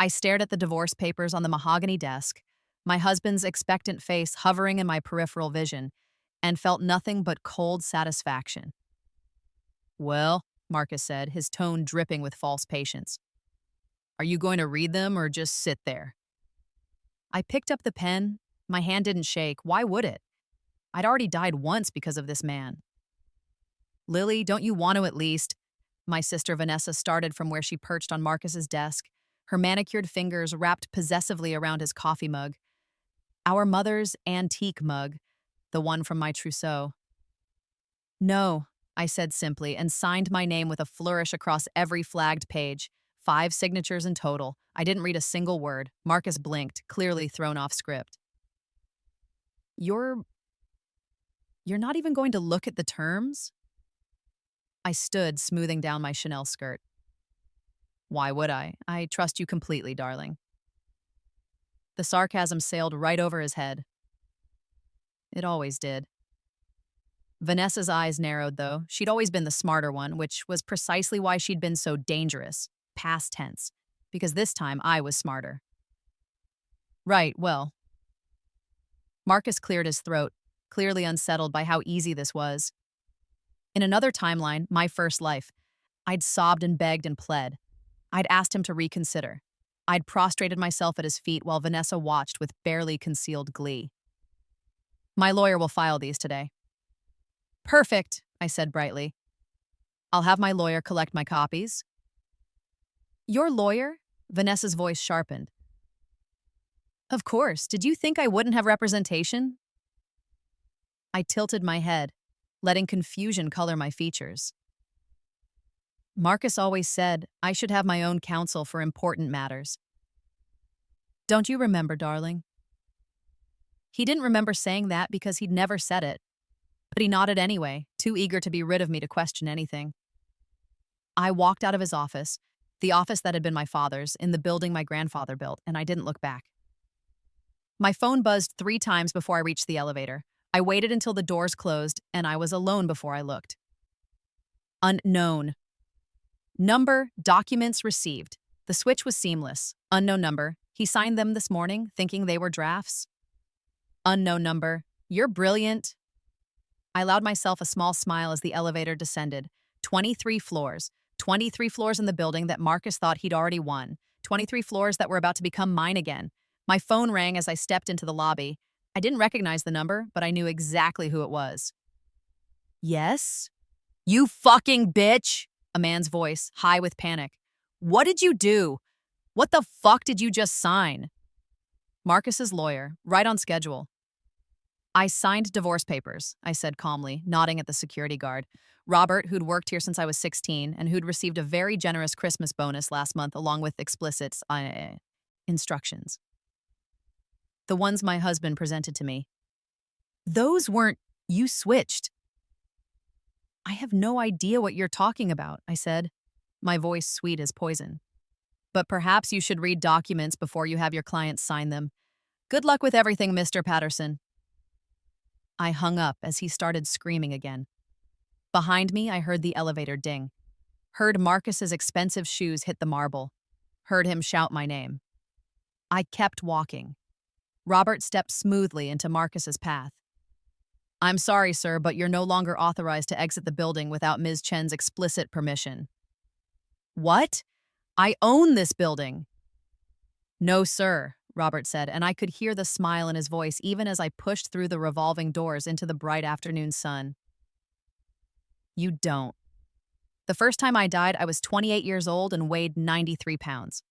I stared at the divorce papers on the mahogany desk, my husband's expectant face hovering in my peripheral vision, and felt nothing but cold satisfaction. Well, Marcus said, his tone dripping with false patience. Are you going to read them or just sit there? I picked up the pen. My hand didn't shake. Why would it? I'd already died once because of this man. Lily, don't you want to at least? My sister Vanessa started from where she perched on Marcus's desk, her manicured fingers wrapped possessively around his coffee mug. Our mother's antique mug, the one from my trousseau. No, I said simply and signed my name with a flourish across every flagged page. 5 signatures in total. I didn't read a single word. Marcus blinked, clearly thrown off script. You're not even going to look at the terms? I stood, smoothing down my Chanel skirt. Why would I? I trust you completely, darling. The sarcasm sailed right over his head. It always did. Vanessa's eyes narrowed, though. She'd always been the smarter one, which was precisely why she'd been so dangerous. Past tense. Because this time I was smarter. Right, well. Marcus cleared his throat, clearly unsettled by how easy this was. In another timeline, my first life, I'd sobbed and begged and pled. I'd asked him to reconsider. I'd prostrated myself at his feet while Vanessa watched with barely concealed glee. My lawyer will file these today. Perfect, I said brightly. I'll have my lawyer collect my copies. Your lawyer? Vanessa's voice sharpened. Of course. Did you think I wouldn't have representation? I tilted my head, letting confusion color my features. Marcus always said I should have my own counsel for important matters. Don't you remember, darling? He didn't remember saying that because he'd never said it, but he nodded anyway, too eager to be rid of me to question anything. I walked out of his office, the office that had been my father's, in the building my grandfather built, and I didn't look back. My phone buzzed 3 times before I reached the elevator. I waited until the doors closed, and I was alone before I looked. Unknown. Number, documents received. The switch was seamless. Unknown number. He signed them this morning, thinking they were drafts. Unknown number. You're brilliant. I allowed myself a small smile as the elevator descended. 23 floors. 23 floors in the building that Marcus thought he'd already won. 23 floors that were about to become mine again. My phone rang as I stepped into the lobby. I didn't recognize the number, but I knew exactly who it was. Yes? You fucking bitch! A man's voice, high with panic. What did you do? What the fuck did you just sign? Marcus's lawyer, right on schedule. I signed divorce papers, I said calmly, nodding at the security guard. Robert, who'd worked here since I was 16 and who'd received a very generous Christmas bonus last month along with explicit instructions. The ones my husband presented to me. Those weren't, you switched. I have no idea what you're talking about, I said, my voice sweet as poison. But perhaps you should read documents before you have your clients sign them. Good luck with everything, Mr. Patterson. I hung up as he started screaming again. Behind me, I heard the elevator ding. Heard Marcus's expensive shoes hit the marble. Heard him shout my name. I kept walking. Robert stepped smoothly into Marcus's path. I'm sorry, sir, but you're no longer authorized to exit the building without Ms. Chen's explicit permission. What? I own this building. No, sir, Robert said, and I could hear the smile in his voice even as I pushed through the revolving doors into the bright afternoon sun. You don't. The first time I died, I was 28 years old and weighed 93 pounds.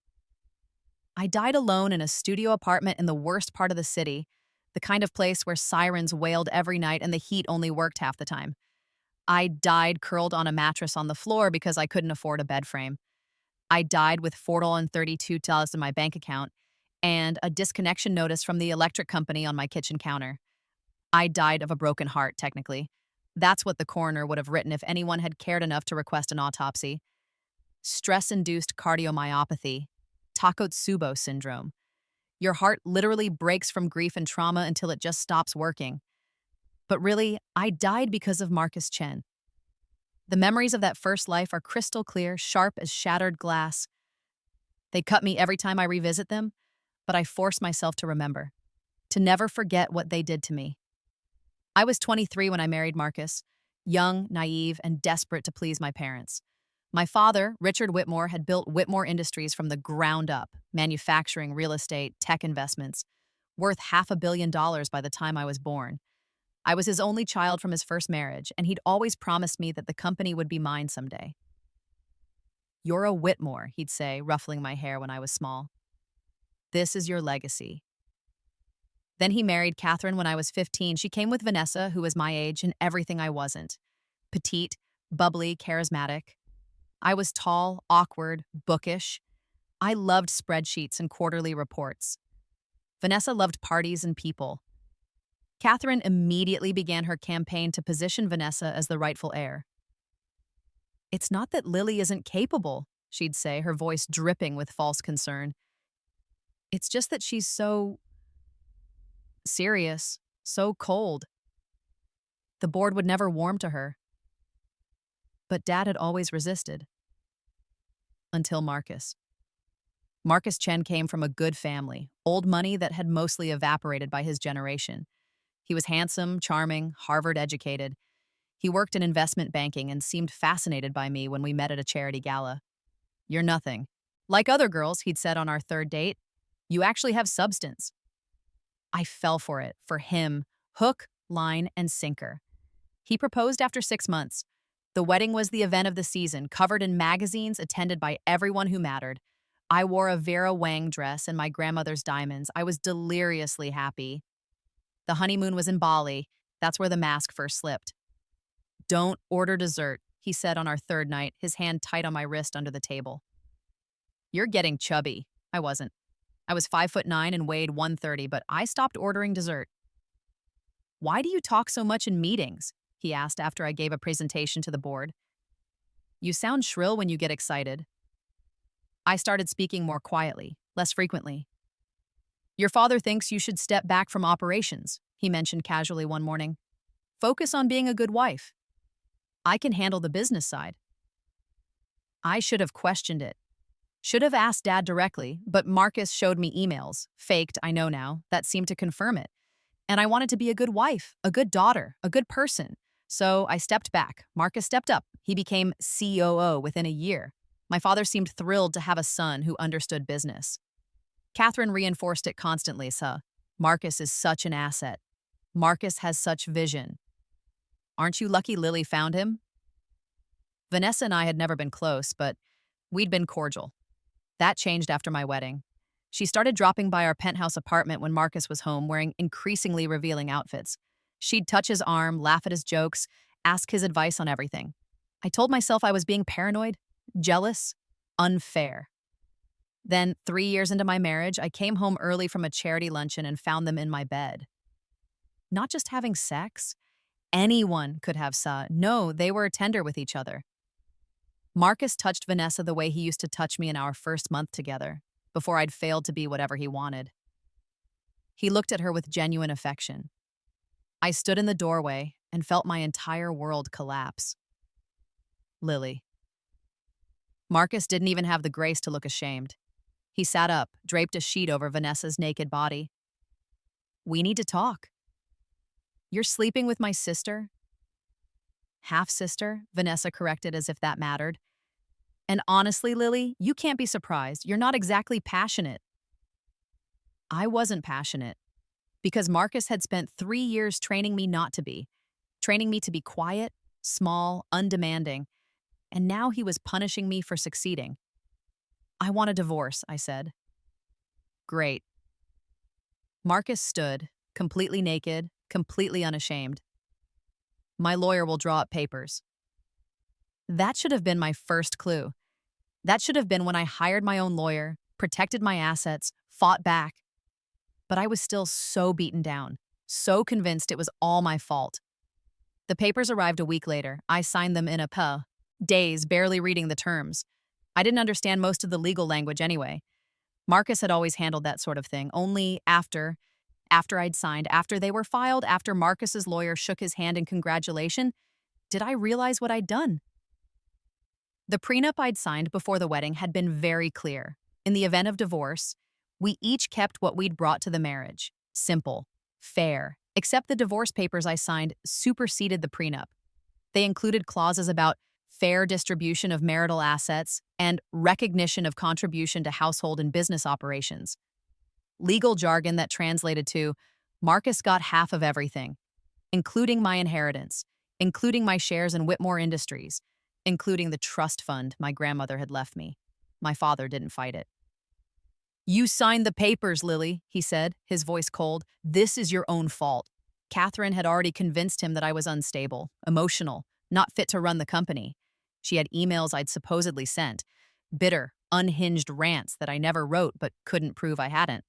I died alone in a studio apartment in the worst part of the city, the kind of place where sirens wailed every night and the heat only worked half the time. I died curled on a mattress on the floor because I couldn't afford a bed frame. I died with $432 in my bank account and a disconnection notice from the electric company on my kitchen counter. I died of a broken heart, technically. That's what the coroner would have written if anyone had cared enough to request an autopsy. Stress-induced cardiomyopathy, Takotsubo syndrome. Your heart literally breaks from grief and trauma until it just stops working. But really, I died because of Marcus Chen. The memories of that first life are crystal clear, sharp as shattered glass. They cut me every time I revisit them, but I force myself to remember, to never forget what they did to me. I was 23 when I married Marcus, young, naive, and desperate to please my parents. My father, Richard Whitmore, had built Whitmore Industries from the ground up, manufacturing, real estate, tech investments, worth $500 million by the time I was born. I was his only child from his first marriage, and he'd always promised me that the company would be mine someday. "You're a Whitmore," he'd say, ruffling my hair when I was small. "This is your legacy." Then he married Catherine when I was 15. She came with Vanessa, who was my age and everything I wasn't. Petite, bubbly, charismatic. I was tall, awkward, bookish. I loved spreadsheets and quarterly reports. Vanessa loved parties and people. Catherine immediately began her campaign to position Vanessa as the rightful heir. "It's not that Lily isn't capable," she'd say, her voice dripping with false concern. "It's just that she's so serious, so cold." The board would never warm to her. But Dad had always resisted. Until Marcus. Marcus Chen came from a good family, old money that had mostly evaporated by his generation. He was handsome, charming, Harvard-educated. He worked in investment banking and seemed fascinated by me when we met at a charity gala. "You're nothing. Like other girls," he'd said on our third date. "You actually have substance." I fell for it, for him, hook, line, and sinker. He proposed after 6 months. The wedding was the event of the season, covered in magazines, attended by everyone who mattered. I wore a Vera Wang dress and my grandmother's diamonds. I was deliriously happy. The honeymoon was in Bali. That's where the mask first slipped. "Don't order dessert," he said on our third night, his hand tight on my wrist under the table. "You're getting chubby." I wasn't. I was 5'9" and weighed 130, but I stopped ordering dessert. "Why do you talk so much in meetings?" he asked after I gave a presentation to the board. "You sound shrill when you get excited." I started speaking more quietly, less frequently. "Your father thinks you should step back from operations," he mentioned casually one morning. "Focus on being a good wife. I can handle the business side." I should have questioned it. Should have asked Dad directly, but Marcus showed me emails, faked, I know now, that seemed to confirm it. And I wanted to be a good wife, a good daughter, a good person. So I stepped back. Marcus stepped up. He became COO within a year. My father seemed thrilled to have a son who understood business. Catherine reinforced it constantly, Marcus is such an asset. Marcus has such vision. Aren't you lucky Lily found him? Vanessa and I had never been close, but we'd been cordial. That changed after my wedding. She started dropping by our penthouse apartment when Marcus was home, wearing increasingly revealing outfits. She'd touch his arm, laugh at his jokes, ask his advice on everything. I told myself I was being paranoid, jealous, unfair. Then, 3 years into my marriage, I came home early from a charity luncheon and found them in my bed. Not just having sex. Anyone could have No, they were tender with each other. Marcus touched Vanessa the way he used to touch me in our first month together, before I'd failed to be whatever he wanted. He looked at her with genuine affection. I stood in the doorway and felt my entire world collapse. Lily. Marcus didn't even have the grace to look ashamed. He sat up, draped a sheet over Vanessa's naked body. "We need to talk." "You're sleeping with my sister?" "Half-sister," Vanessa corrected as if that mattered. "And honestly, Lily, you can't be surprised. You're not exactly passionate." I wasn't passionate, because Marcus had spent 3 years training me not to be, training me to be quiet, small, undemanding, and now he was punishing me for succeeding. "I want a divorce," I said. "Great." Marcus stood, completely naked, completely unashamed. "My lawyer will draw up papers." That should have been my first clue. That should have been when I hired my own lawyer, protected my assets, fought back. But I was still so beaten down, so convinced it was all my fault. The papers arrived a week later. I signed them in a days, barely reading the terms. I didn't understand most of the legal language anyway. Marcus had always handled that sort of thing, only after I'd signed, after they were filed, after Marcus's lawyer shook his hand in congratulation, did I realize what I'd done. The prenup I'd signed before the wedding had been very clear. In the event of divorce, we each kept what we'd brought to the marriage. Simple, fair, except the divorce papers I signed superseded the prenup. They included clauses about fair distribution of marital assets and recognition of contribution to household and business operations. Legal jargon that translated to, Marcus got half of everything, including my inheritance, including my shares in Whitmore Industries, including the trust fund my grandmother had left me. My father didn't fight it. "You signed the papers, Lily," he said, his voice cold. "This is your own fault." Catherine had already convinced him that I was unstable, emotional, not fit to run the company. She had emails I'd supposedly sent, bitter, unhinged rants that I never wrote but couldn't prove I hadn't.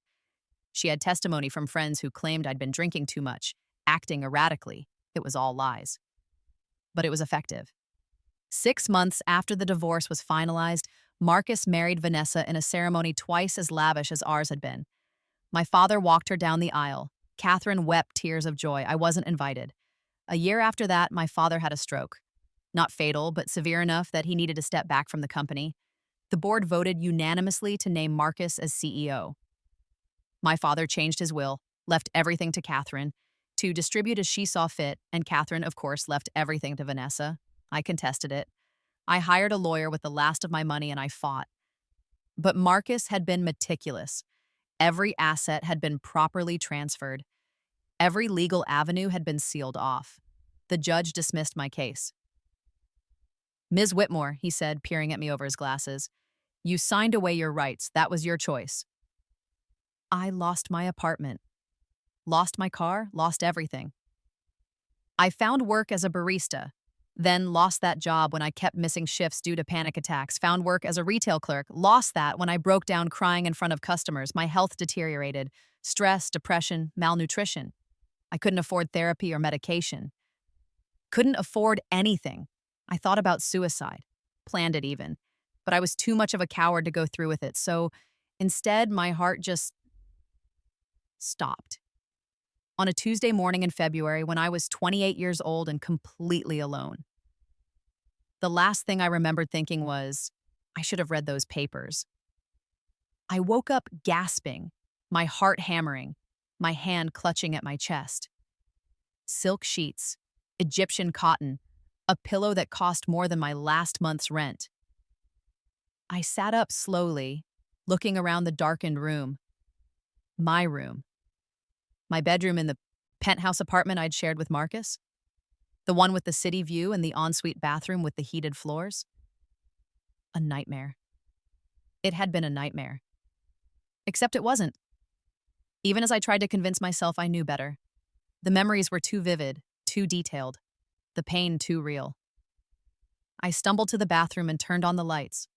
She had testimony from friends who claimed I'd been drinking too much, acting erratically. It was all lies. But it was effective. 6 months after the divorce was finalized, Marcus married Vanessa in a ceremony twice as lavish as ours had been. My father walked her down the aisle. Catherine wept tears of joy. I wasn't invited. A year after that, my father had a stroke. Not fatal, but severe enough that he needed to step back from the company. The board voted unanimously to name Marcus as CEO. My father changed his will, left everything to Catherine, to distribute as she saw fit, and Catherine, of course, left everything to Vanessa. I contested it. I hired a lawyer with the last of my money and I fought. But Marcus had been meticulous. Every asset had been properly transferred. Every legal avenue had been sealed off. The judge dismissed my case. "Ms. Whitmore," he said, peering at me over his glasses, "you signed away your rights. That was your choice." I lost my apartment. Lost my car, lost everything. I found work as a barista, then lost that job when I kept missing shifts due to panic attacks, found work as a retail clerk, lost that when I broke down crying in front of customers, my health deteriorated, stress, depression, malnutrition. I couldn't afford therapy or medication. Couldn't afford anything. I thought about suicide, planned it even, but I was too much of a coward to go through with it, so instead my heart just stopped. On a Tuesday morning in February when I was 28 years old and completely alone. The last thing I remembered thinking was, I should have read those papers. I woke up gasping, my heart hammering, my hand clutching at my chest. Silk sheets, Egyptian cotton, a pillow that cost more than my last month's rent. I sat up slowly, looking around the darkened room. My room. My bedroom in the penthouse apartment I'd shared with Marcus. The one with the city view and the ensuite bathroom with the heated floors. A nightmare. It had been a nightmare. Except it wasn't. Even as I tried to convince myself I knew better. The memories were too vivid, too detailed. The pain too real. I stumbled to the bathroom and turned on the lights.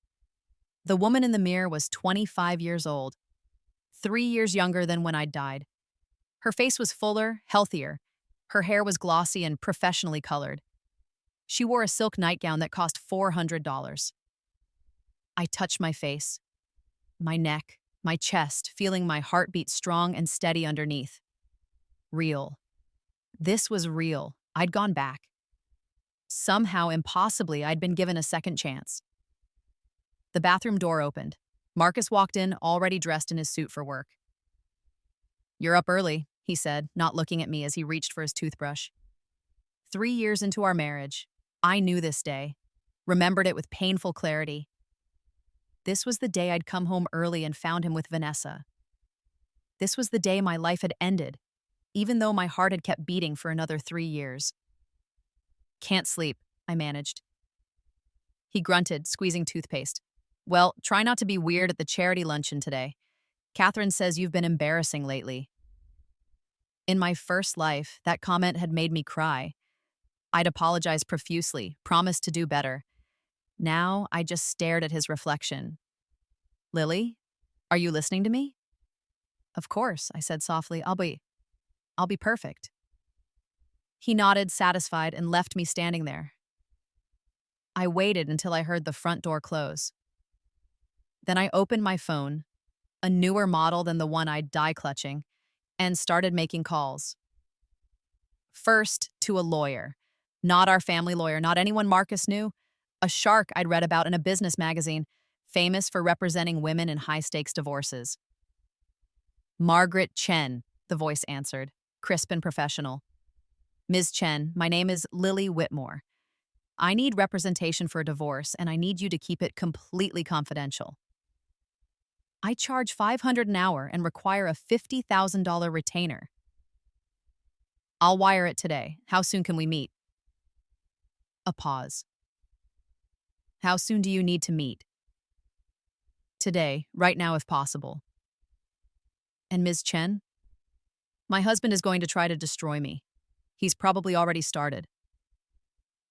The woman in the mirror was 25 years old, 3 years younger than when I'd died. Her face was fuller, healthier. Her hair was glossy and professionally colored. She wore a silk nightgown that cost $400. I touched my face, my neck, my chest, feeling my heartbeat strong and steady underneath. Real. This was real. I'd gone back. Somehow, impossibly, I'd been given a second chance. The bathroom door opened. Marcus walked in, already dressed in his suit for work. "You're up early," he said, not looking at me as he reached for his toothbrush. 3 years into our marriage, I knew this day, remembered it with painful clarity. This was the day I'd come home early and found him with Vanessa. This was the day my life had ended, even though my heart had kept beating for another 3 years. "Can't sleep," I managed. He grunted, squeezing toothpaste. "Well, try not to be weird at the charity luncheon today. Catherine says you've been embarrassing lately." In my first life, that comment had made me cry. I'd apologized profusely, promised to do better. Now, I just stared at his reflection. "Lily, are you listening to me?" "Of course," I said softly. I'll be perfect." He nodded, satisfied, and left me standing there. I waited until I heard the front door close. Then I opened my phone, a newer model than the one I'd die clutching, and started making calls. First, to a lawyer. Not our family lawyer, not anyone Marcus knew. A shark I'd read about in a business magazine. famous for representing women in high-stakes divorces. Margaret Chen, the voice answered, crisp and professional. Ms. Chen, my name is Lily Whitmore. I need representation for a divorce, and I need you to keep it completely confidential. I charge $500 an hour and require a $50,000 retainer. I'll wire it today. How soon can we meet? A pause. How soon do you need to meet? Today, right now if possible. And Ms. Chen? My husband is going to try to destroy me. He's probably already started.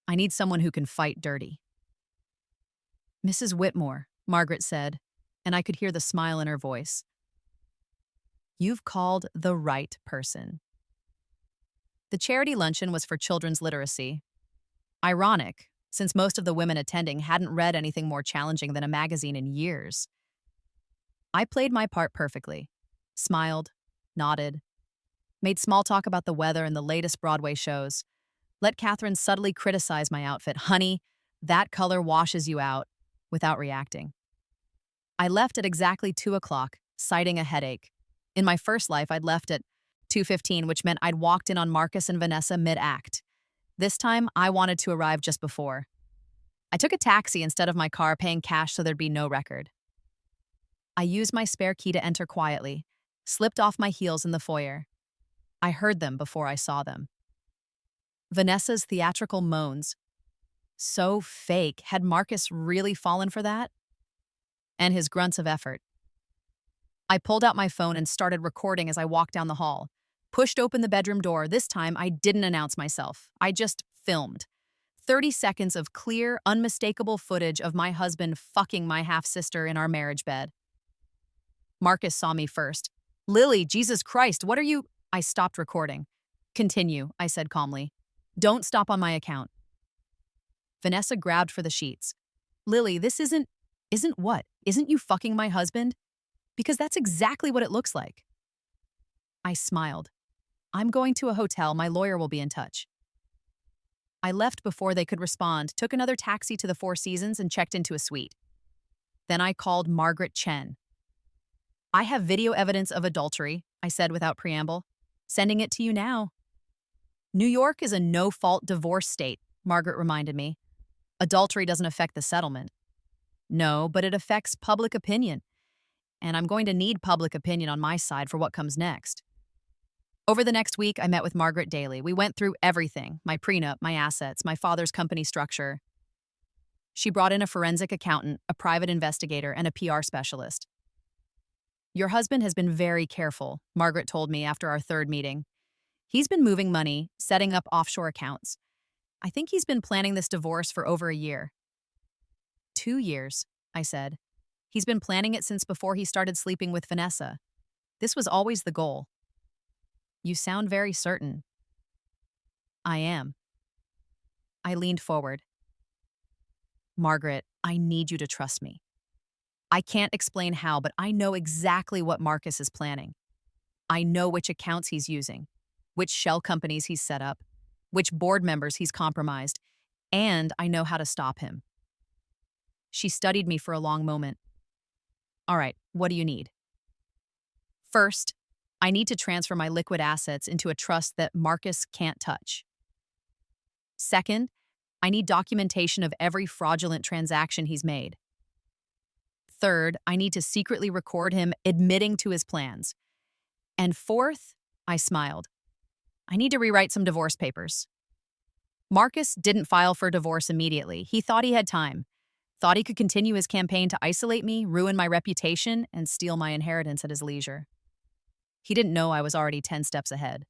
I need someone who can fight dirty. Mrs. Whitmore, Margaret said, and I could hear the smile in her voice. You've called the right person. The charity luncheon was for children's literacy. Ironic, since most of the women attending hadn't read anything more challenging than a magazine in years. I played my part perfectly, smiled, nodded, made small talk about the weather and the latest Broadway shows, let Catherine subtly criticize my outfit. Honey, that color washes you out, without reacting. I left at exactly 2 o'clock, citing a headache. In my first life, I'd left at 2:15, which meant I'd walked in on Marcus and Vanessa mid-act. This time, I wanted to arrive just before. I took a taxi instead of my car, paying cash so there'd be no record. I used my spare key to enter quietly, slipped off my heels in the foyer. I heard them before I saw them. Vanessa's theatrical moans. So fake. Had Marcus really fallen for that? And his grunts of effort. I pulled out my phone and started recording as I walked down the hall. Pushed open the bedroom door. This time, I didn't announce myself. I just filmed. 30 seconds of clear, unmistakable footage of my husband fucking my half-sister in our marriage bed. Marcus saw me first. Lily, Jesus Christ, what are you— I stopped recording. Continue, I said calmly. Don't stop on my account. Vanessa grabbed for the sheets. Lily, this isn't what? Isn't you fucking my husband? Because that's exactly what it looks like. I smiled. I'm going to a hotel. My lawyer will be in touch. I left before they could respond, took another taxi to the Four Seasons and checked into a suite. Then I called Margaret Chen. I have video evidence of adultery, I said without preamble. Sending it to you now. New York is a no-fault divorce state, Margaret reminded me. Adultery doesn't affect the settlement. No, but it affects public opinion. And I'm going to need public opinion on my side for what comes next. Over the next week, I met with Margaret daily. We went through everything, my prenup, my assets, my father's company structure. She brought in a forensic accountant, a private investigator, and a PR specialist. Your husband has been very careful, Margaret told me after our third meeting. He's been moving money, setting up offshore accounts. I think he's been planning this divorce for over a year. 2 years, I said. He's been planning it since before he started sleeping with Vanessa. This was always the goal. You sound very certain. I am. I leaned forward. Margaret, I need you to trust me. I can't explain how, but I know exactly what Marcus is planning. I know which accounts he's using, which shell companies he's set up, which board members he's compromised, and I know how to stop him. She studied me for a long moment. All right, what do you need? First, I need to transfer my liquid assets into a trust that Marcus can't touch. Second, I need documentation of every fraudulent transaction he's made. Third, I need to secretly record him admitting to his plans. And fourth, I smiled, I need to rewrite some divorce papers. Marcus didn't file for divorce immediately. He thought he had time. Thought he could continue his campaign to isolate me, ruin my reputation, and steal my inheritance at his leisure. He didn't know I was already 10 steps ahead.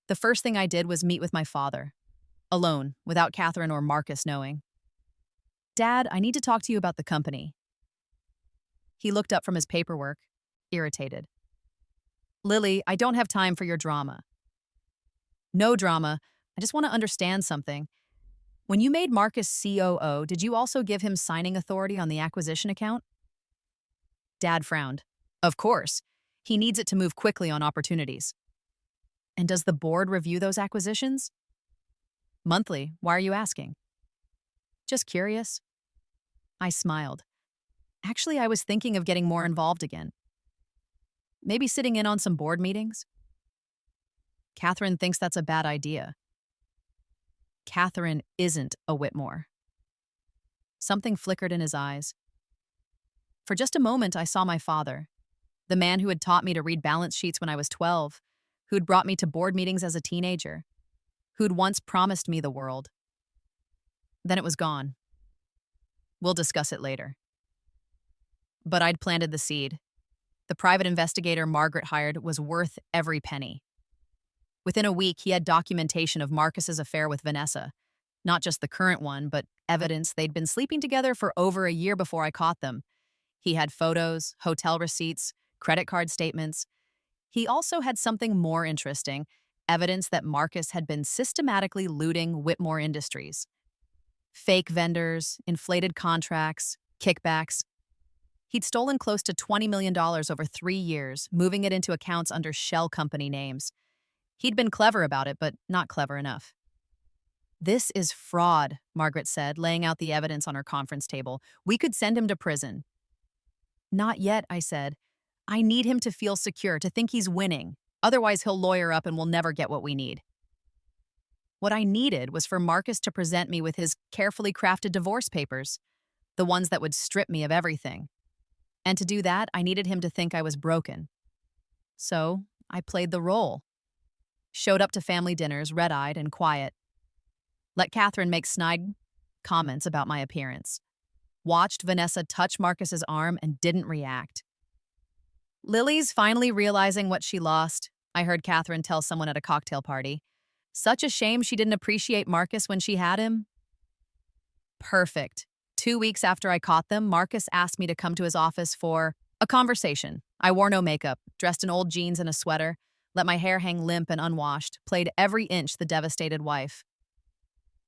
The first thing I did was meet with my father. Alone, without Catherine or Marcus knowing. Dad, I need to talk to you about the company. He looked up from his paperwork, irritated. Lily, I don't have time for your drama. No drama. I just want to understand something. When you made Marcus COO, did you also give him signing authority on the acquisition account? Dad frowned. Of course. He needs it to move quickly on opportunities. And does the board review those acquisitions? Monthly. Why are you asking? Just curious. I smiled. Actually, I was thinking of getting more involved again. Maybe sitting in on some board meetings? Catherine thinks that's a bad idea. Catherine isn't a Whitmore. Something flickered in his eyes. For just a moment, I saw my father, the man who had taught me to read balance sheets when I was 12, who'd brought me to board meetings as a teenager, who'd once promised me the world. Then it was gone. We'll discuss it later. But I'd planted the seed. The private investigator Margaret hired was worth every penny. Within a week, he had documentation of Marcus's affair with Vanessa. Not just the current one, but evidence they'd been sleeping together for over a year before I caught them. He had photos, hotel receipts, credit card statements. He also had something more interesting, evidence that Marcus had been systematically looting Whitmore Industries. Fake vendors, inflated contracts, kickbacks. He'd stolen close to $20 million over 3 years, moving it into accounts under shell company names. He'd been clever about it, but not clever enough. "This is fraud," Margaret said, laying out the evidence on her conference table. "We could send him to prison." "Not yet," I said. "I need him to feel secure, to think he's winning. Otherwise, he'll lawyer up and we'll never get what we need." What I needed was for Marcus to present me with his carefully crafted divorce papers, the ones that would strip me of everything. And to do that, I needed him to think I was broken. So I played the role. Showed up to family dinners, red-eyed and quiet. Let Catherine make snide comments about my appearance. Watched Vanessa touch Marcus's arm and didn't react. "Lily's finally realizing what she lost," I heard Catherine tell someone at a cocktail party. "Such a shame she didn't appreciate Marcus when she had him." Perfect. 2 weeks after I caught them, Marcus asked me to come to his office for a conversation. I wore no makeup, dressed in old jeans and a sweater, let my hair hang limp and unwashed, played every inch the devastated wife.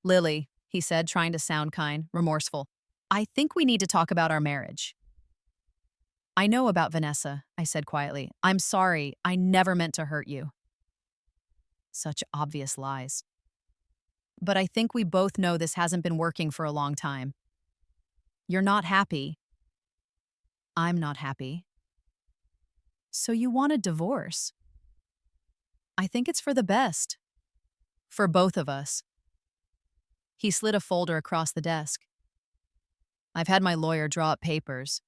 "Lily," he said, trying to sound kind, remorseful, "I think we need to talk about our marriage." "I know about Vanessa," I said quietly. "I'm sorry. I never meant to hurt you." Such obvious lies. "But I think we both know this hasn't been working for a long time. You're not happy." "I'm not happy." "So you want a divorce?" "I think it's for the best. For both of us." He slid a folder across the desk. "I've had my lawyer draw up papers.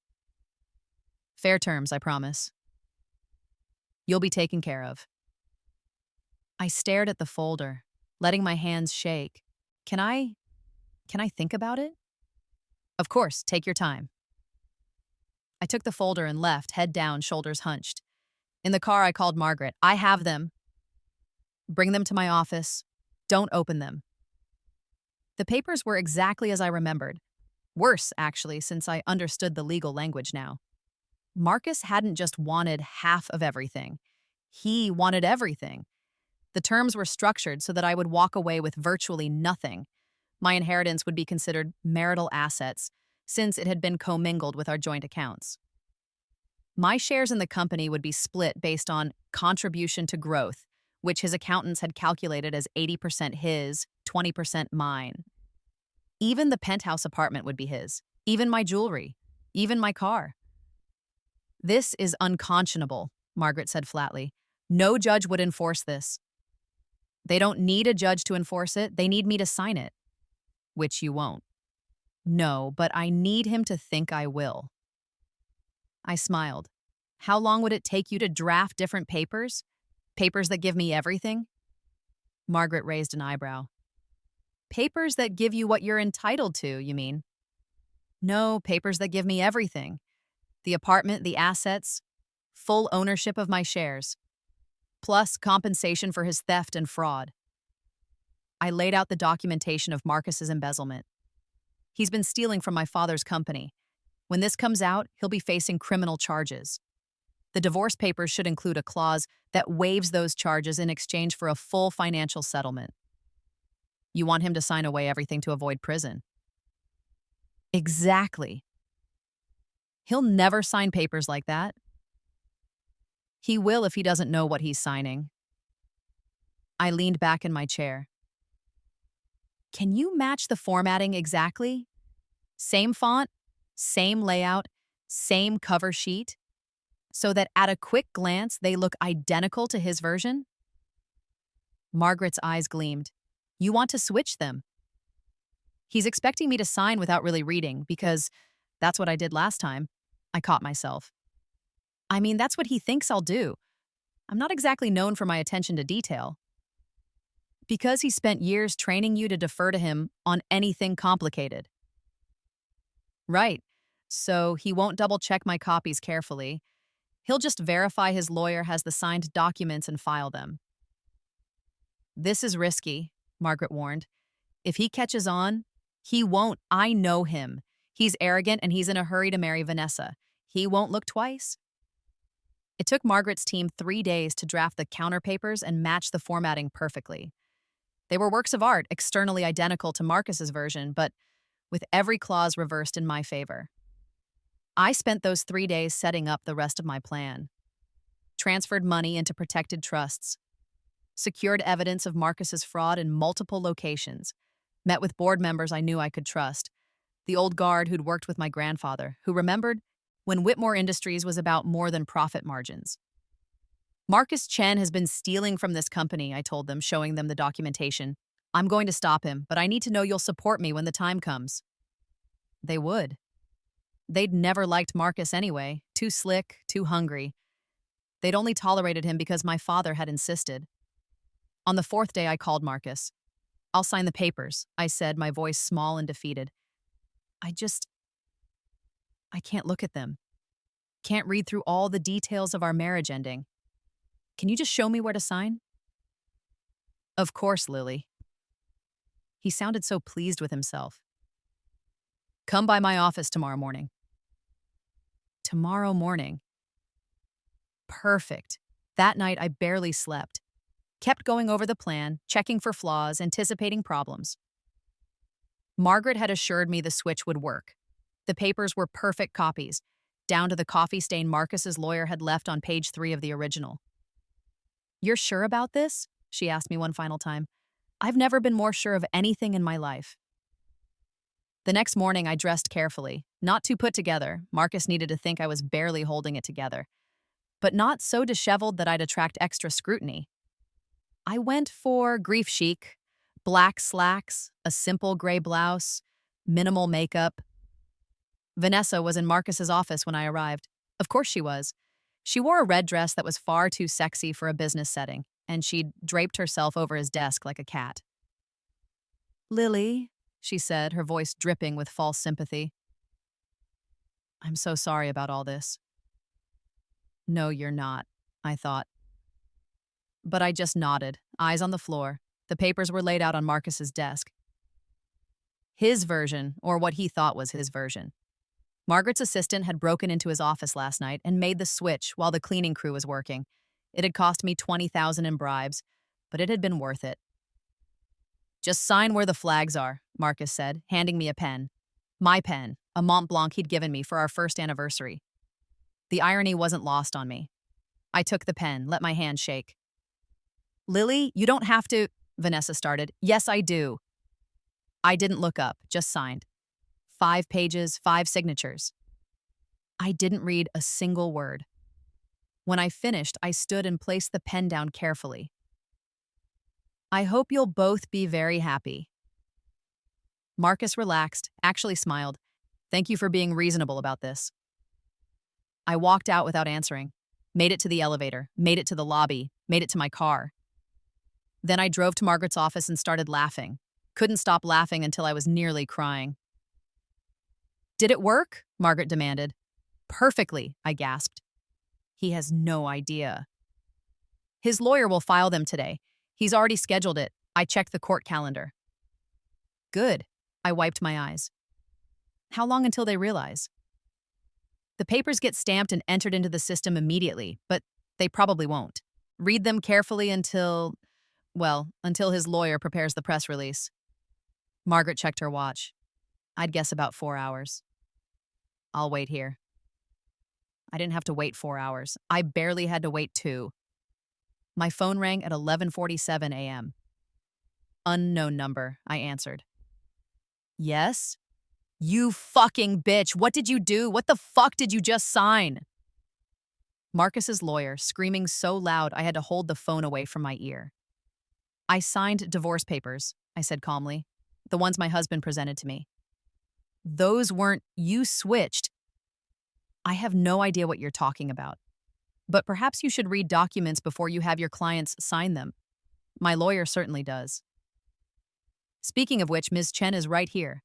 Fair terms, I promise. You'll be taken care of." I stared at the folder, letting my hands shake. Can I think about it?" "Of course, take your time." I took the folder and left, head down, shoulders hunched. In the car, I called Margaret. "I have them. Bring them to my office. Don't open them." The papers were exactly as I remembered. Worse, actually, since I understood the legal language now. Marcus hadn't just wanted half of everything. He wanted everything. The terms were structured so that I would walk away with virtually nothing. My inheritance would be considered marital assets, since it had been commingled with our joint accounts. My shares in the company would be split based on contribution to growth, which his accountants had calculated as 80% his, 20% mine. Even the penthouse apartment would be his, even my jewelry, even my car. "This is unconscionable," Margaret said flatly. "No judge would enforce this." "They don't need a judge to enforce it. They need me to sign it." "Which you won't." "No, but I need him to think I will." I smiled. "How long would it take you to draft different papers? Papers that give me everything?" Margaret raised an eyebrow. "Papers that give you what you're entitled to, you mean?" "No, papers that give me everything. The apartment, the assets, full ownership of my shares, plus compensation for his theft and fraud." I laid out the documentation of Marcus's embezzlement. "He's been stealing from my father's company. When this comes out, he'll be facing criminal charges. The divorce papers should include a clause that waives those charges in exchange for a full financial settlement." "You want him to sign away everything to avoid prison?" "Exactly. He'll never sign papers like that." "He will if he doesn't know what he's signing." I leaned back in my chair. "Can you match the formatting exactly? Same font, same layout, Same cover sheet, so that at a quick glance they look identical to his version? Margaret's eyes gleamed. You want to switch them? He's expecting me to sign without really reading, because that's what I did last time. I caught myself. I mean, that's what he thinks I'll do. I'm not exactly known for my attention to detail. Because he spent years training you to defer to him on anything complicated. Right. So he won't double check my copies carefully. He'll just verify his lawyer has the signed documents and file them. This is risky, Margaret warned. If he catches on, he won't. I know him. He's arrogant and he's in a hurry to marry Vanessa. He won't look twice. It took Margaret's team 3 days to draft the counterpapers and match the formatting perfectly. They were works of art, externally identical to Marcus's version, but with every clause reversed in my favor. I spent those 3 days setting up the rest of my plan. Transferred money into protected trusts. Secured evidence of Marcus's fraud in multiple locations. Met with board members I knew I could trust. The old guard who'd worked with my grandfather, who remembered when Whitmore Industries was about more than profit margins. Marcus Chen has been stealing from this company, I told them, showing them the documentation. I'm going to stop him, but I need to know you'll support me when the time comes. They would. They'd never liked Marcus anyway, too slick, too hungry. They'd only tolerated him because my father had insisted. On the 4th day, I called Marcus. I'll sign the papers, I said, my voice small and defeated. I can't look at them. Can't read through all the details of our marriage ending. Can you just show me where to sign? Of course, Lily. He sounded so pleased with himself. Come by my office tomorrow morning. Tomorrow morning. Perfect. That night I barely slept. Kept going over the plan, checking for flaws, anticipating problems. Margaret had assured me the switch would work. The papers were perfect copies, down to the coffee stain Marcus's lawyer had left on page 3 of the original. You're sure about this? She asked me one final time. I've never been more sure of anything in my life. The next morning, I dressed carefully, not too put together. Marcus needed to think I was barely holding it together, but not so disheveled that I'd attract extra scrutiny. I went for grief chic, black slacks, a simple gray blouse, minimal makeup. Vanessa was in Marcus's office when I arrived. Of course she was. She wore a red dress that was far too sexy for a business setting, and she'd draped herself over his desk like a cat. Lily, she said, her voice dripping with false sympathy. I'm so sorry about all this. No, you're not, I thought. But I just nodded, eyes on the floor. The papers were laid out on Marcus's desk. His version, or what he thought was his version. Margaret's assistant had broken into his office last night and made the switch while the cleaning crew was working. It had cost me $20,000 in bribes, but it had been worth it. Just sign where the flags are, Marcus said, handing me a pen. My pen, a Mont Blanc he'd given me for our first anniversary. The irony wasn't lost on me. I took the pen, let my hand shake. Lily, you don't have to, Vanessa started. Yes, I do. I didn't look up, just signed. 5 pages, 5 signatures. I didn't read a single word. When I finished, I stood and placed the pen down carefully. I hope you'll both be very happy. Marcus relaxed, actually smiled. Thank you for being reasonable about this. I walked out without answering, made it to the elevator, made it to the lobby, made it to my car. Then I drove to Margaret's office and started laughing. Couldn't stop laughing until I was nearly crying. Did it work? Margaret demanded. Perfectly, I gasped. He has no idea. His lawyer will file them today. He's already scheduled it. I checked the court calendar. Good. I wiped my eyes. How long until they realize? The papers get stamped and entered into the system immediately, but they probably won't. Read them carefully until his lawyer prepares the press release. Margaret checked her watch. I'd guess about 4 hours. I'll wait here. I didn't have to wait 4 hours. I barely had to wait 2. My phone rang at 11:47 a.m. Unknown number, I answered. Yes? You fucking bitch. What did you do? What the fuck did you just sign? Marcus's lawyer, screaming so loud I had to hold the phone away from my ear. I signed divorce papers, I said calmly. The ones my husband presented to me. Those weren't, you switched. I have no idea what you're talking about. But perhaps you should read documents before you have your clients sign them. My lawyer certainly does. Speaking of which, Ms. Chen is right here.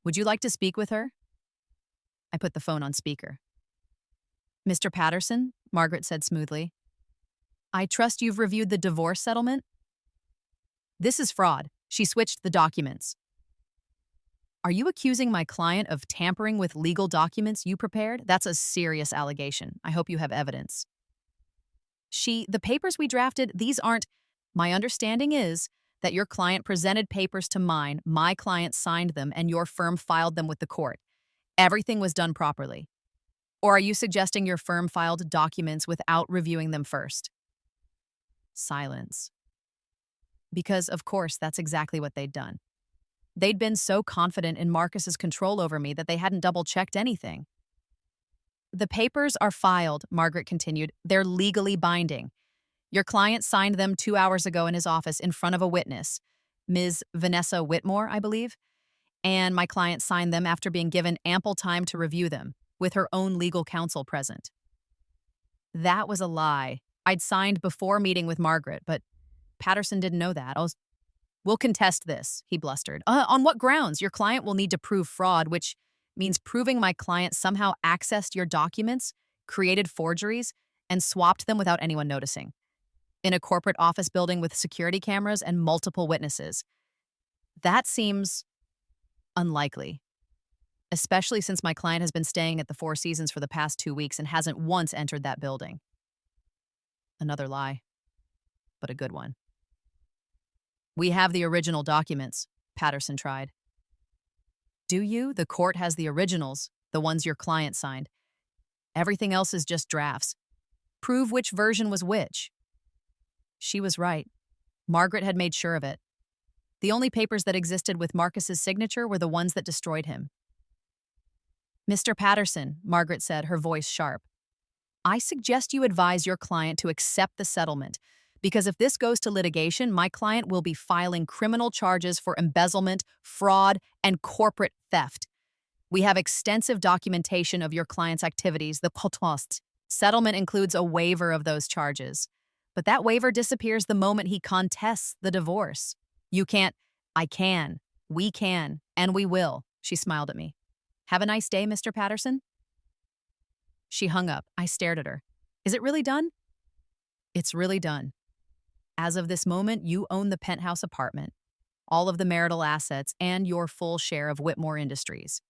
Would you like to speak with her? I put the phone on speaker. Mr. Patterson, Margaret said smoothly. I trust you've reviewed the divorce settlement? This is fraud. She switched the documents. Are you accusing my client of tampering with legal documents you prepared? That's a serious allegation. I hope you have evidence. The papers we drafted, these aren't. My understanding is that your client presented papers to mine, my client signed them, and your firm filed them with the court. Everything was done properly. Or are you suggesting your firm filed documents without reviewing them first? Silence. Because, of course, that's exactly what they'd done. They'd been so confident in Marcus's control over me that they hadn't double-checked anything. The papers are filed, Margaret continued. They're legally binding. Your client signed them 2 hours ago in his office in front of a witness, Ms. Vanessa Whitmore, I believe, and my client signed them after being given ample time to review them, with her own legal counsel present. That was a lie. I'd signed before meeting with Margaret, but Patterson didn't know that. We'll contest this, he blustered. On what grounds? Your client will need to prove fraud, which means proving my client somehow accessed your documents, created forgeries, and swapped them without anyone noticing. In a corporate office building with security cameras and multiple witnesses. That seems unlikely, especially since my client has been staying at the Four Seasons for the past 2 weeks and hasn't once entered that building. Another lie, but a good one. We have the original documents, Patterson tried. Do you? The court has the originals, the ones your client signed. Everything else is just drafts. Prove which version was which. She was right. Margaret had made sure of it. The only papers that existed with Marcus's signature were the ones that destroyed him. Mr. Patterson, Margaret said, her voice sharp, I suggest you advise your client to accept the settlement, because if this goes to litigation, my client will be filing criminal charges for embezzlement, fraud, and corporate theft. We have extensive documentation of your client's activities, the potost. Settlement includes a waiver of those charges. But that waiver disappears the moment he contests the divorce. You can't. I can. We can. And we will. She smiled at me. Have a nice day, Mr. Patterson. She hung up. I stared at her. Is it really done? It's really done. As of this moment, you own the penthouse apartment, all of the marital assets, and your full share of Whitmore Industries.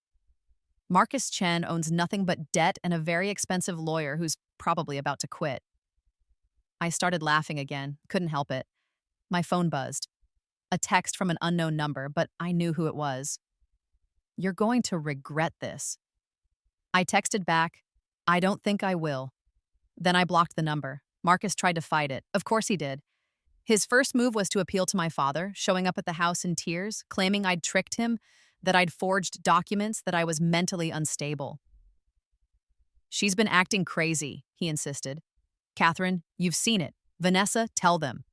Marcus Chen owns nothing but debt and a very expensive lawyer who's probably about to quit. I started laughing again, couldn't help it. My phone buzzed. A text from an unknown number, but I knew who it was. You're going to regret this. I texted back, I don't think I will. Then I blocked the number. Marcus tried to fight it. Of course he did. His first move was to appeal to my father, showing up at the house in tears, claiming I'd tricked him, that I'd forged documents, that I was mentally unstable. She's been acting crazy, he insisted. Catherine, you've seen it. Vanessa, tell them.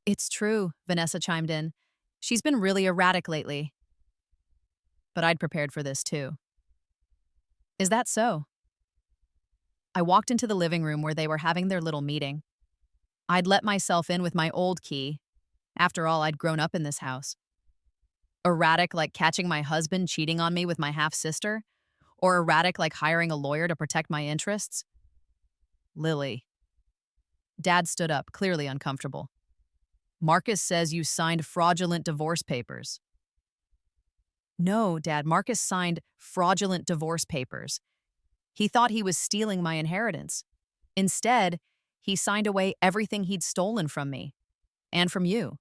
It's true, Vanessa chimed in. She's been really erratic lately. But I'd prepared for this too. Is that so? I walked into the living room where they were having their little meeting. I'd let myself in with my old key. After all, I'd grown up in this house. Erratic like catching my husband cheating on me with my half-sister? Or erratic like hiring a lawyer to protect my interests? Lily. Dad stood up, clearly uncomfortable. Marcus says you signed fraudulent divorce papers. No, Dad, Marcus signed fraudulent divorce papers. He thought he was stealing my inheritance. Instead, he signed away everything he'd stolen from me. And from you.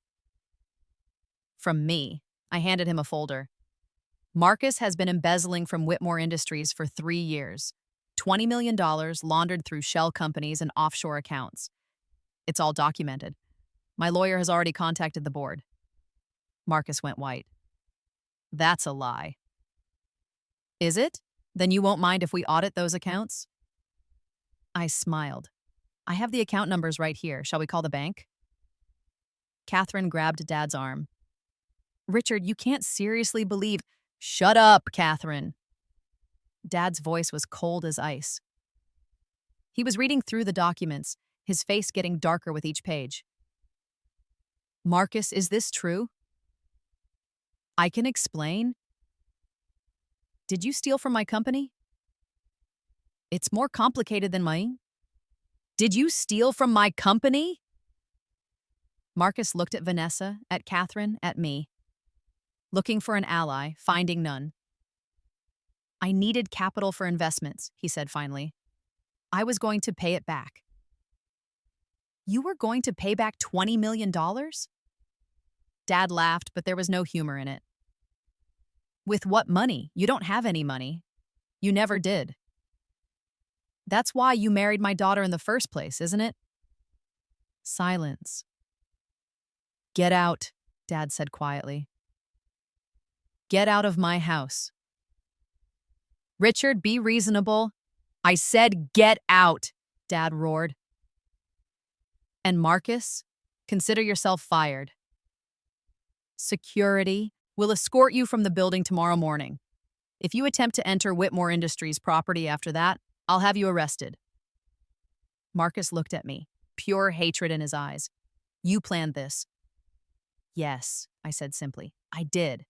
From me. I handed him a folder. Marcus has been embezzling from Whitmore Industries for 3 years. $20 million laundered through shell companies and offshore accounts. It's all documented. My lawyer has already contacted the board. Marcus went white. That's a lie. Is it? Then you won't mind if we audit those accounts? I smiled. I have the account numbers right here. Shall we call the bank? Catherine grabbed Dad's arm. Richard, you can't seriously believe. Shut up, Catherine. Dad's voice was cold as ice. He was reading through the documents, his face getting darker with each page. Marcus, is this true? I can explain. Did you steal from my company? It's more complicated than mine. Did you steal from my company? Marcus looked at Vanessa, at Catherine, at me. Looking for an ally, finding none. I needed capital for investments, he said finally. I was going to pay it back. You were going to pay back $20 million? Dad laughed, but there was no humor in it. With what money? You don't have any money. You never did. That's why you married my daughter in the first place, isn't it? Silence. Get out, Dad said quietly. Get out of my house. Richard, be reasonable. I said get out, Dad roared. And Marcus, consider yourself fired. Security will escort you from the building tomorrow morning. If you attempt to enter Whitmore Industries property after that, I'll have you arrested. Marcus looked at me, pure hatred in his eyes. You planned this. Yes, I said simply. I did.